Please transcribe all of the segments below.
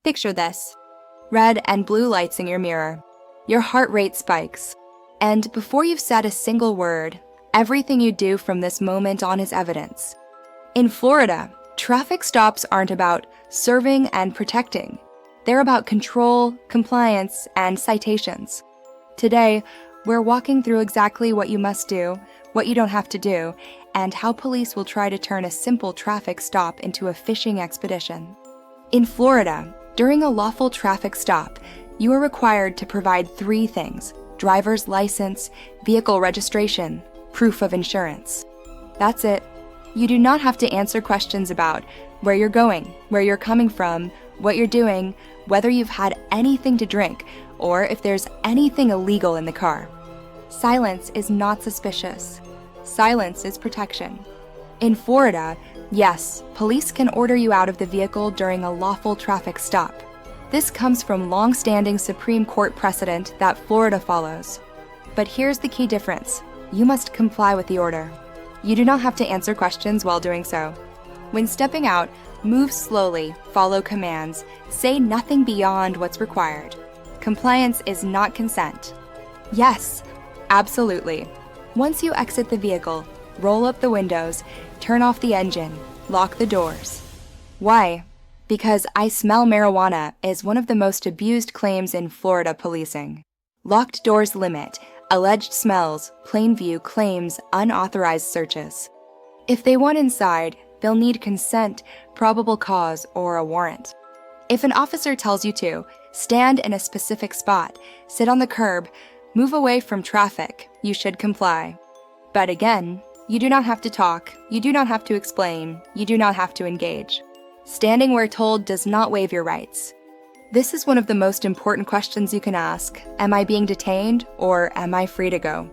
Picture this: red and blue lights in your mirror. Your heart rate spikes. And before you've said a single word, everything you do from this moment on is evidence. In Florida, traffic stops aren't about serving and protecting. They're about control, compliance, and citations. Today, we're walking through exactly what you must do, what you don't have to do, and how police will try to turn a simple traffic stop into a fishing expedition. In Florida, during a lawful traffic stop, you are required to provide 3 things: driver's license, vehicle registration, proof of insurance. That's it. You do not have to answer questions about where you're going, where you're coming from, what you're doing, whether you've had anything to drink, or if there's anything illegal in the car. Silence is not suspicious. Silence is protection. In Florida, yes, police can order you out of the vehicle during a lawful traffic stop. This comes from long-standing Supreme Court precedent that Florida follows. But here's the key difference: you must comply with the order. You do not have to answer questions while doing so. When stepping out, move slowly, follow commands, say nothing beyond what's required. Compliance is not consent. Yes, absolutely. Once you exit the vehicle, roll up the windows, turn off the engine, lock the doors. Why? Because "I smell marijuana" is one of the most abused claims in Florida policing. Locked doors limit alleged smells, plain view claims, unauthorized searches. If they want inside, they'll need consent, probable cause, or a warrant. If an officer tells you to, stand in a specific spot, sit on the curb, move away from traffic, you should comply. But again, you do not have to talk, you do not have to explain, you do not have to engage. Standing where told does not waive your rights. This is one of the most important questions you can ask: am I being detained, or am I free to go?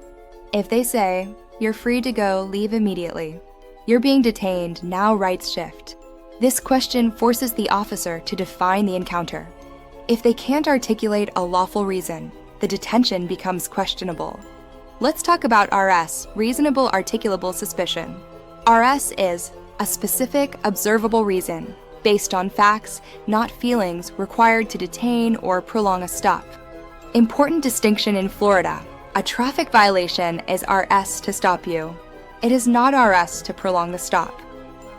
If they say, "You're free to go, leave immediately," "You're being detained, now rights shift." This question forces the officer to define the encounter. If they can't articulate a lawful reason, the detention becomes questionable. Let's talk about R.A.S, reasonable articulable suspicion. R.A.S is a specific, observable reason, based on facts, not feelings, required to detain or prolong a stop. Important distinction in Florida: a traffic violation is R.A.S to stop you. It is not R.A.S to prolong the stop.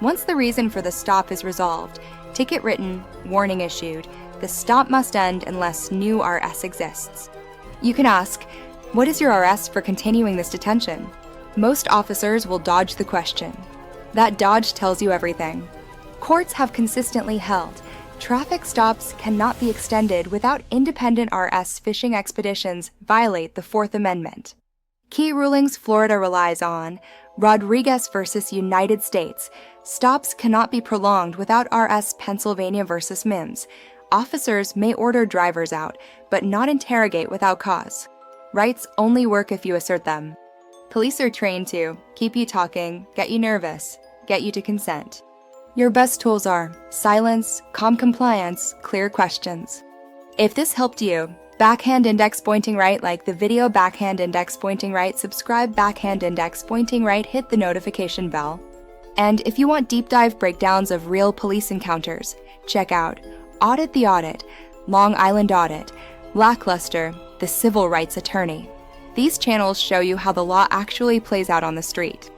Once the reason for the stop is resolved, ticket written, warning issued, the stop must end unless new R.A.S exists. You can ask, what is your R.A.S for continuing this detention? Most officers will dodge the question. That dodge tells you everything. Courts have consistently held traffic stops cannot be extended without independent R.A.S fishing expeditions violate the Fourth Amendment. Key rulings Florida relies on: Rodriguez versus United States, stops cannot be prolonged without R.A.S Pennsylvania versus Mims. Officers may order drivers out, but not interrogate without cause. Rights only work if you assert them. Police are trained to keep you talking, get you nervous, get you to consent. Your best tools are silence, calm compliance, clear questions. If this helped you, backhand index pointing right, like the video backhand index pointing right, subscribe backhand index pointing right, hit the notification bell. And if you want deep dive breakdowns of real police encounters, check out Audit the Audit, Long Island Audit, Lackluster, The Civil Rights Attorney. These channels show you how the law actually plays out on the street.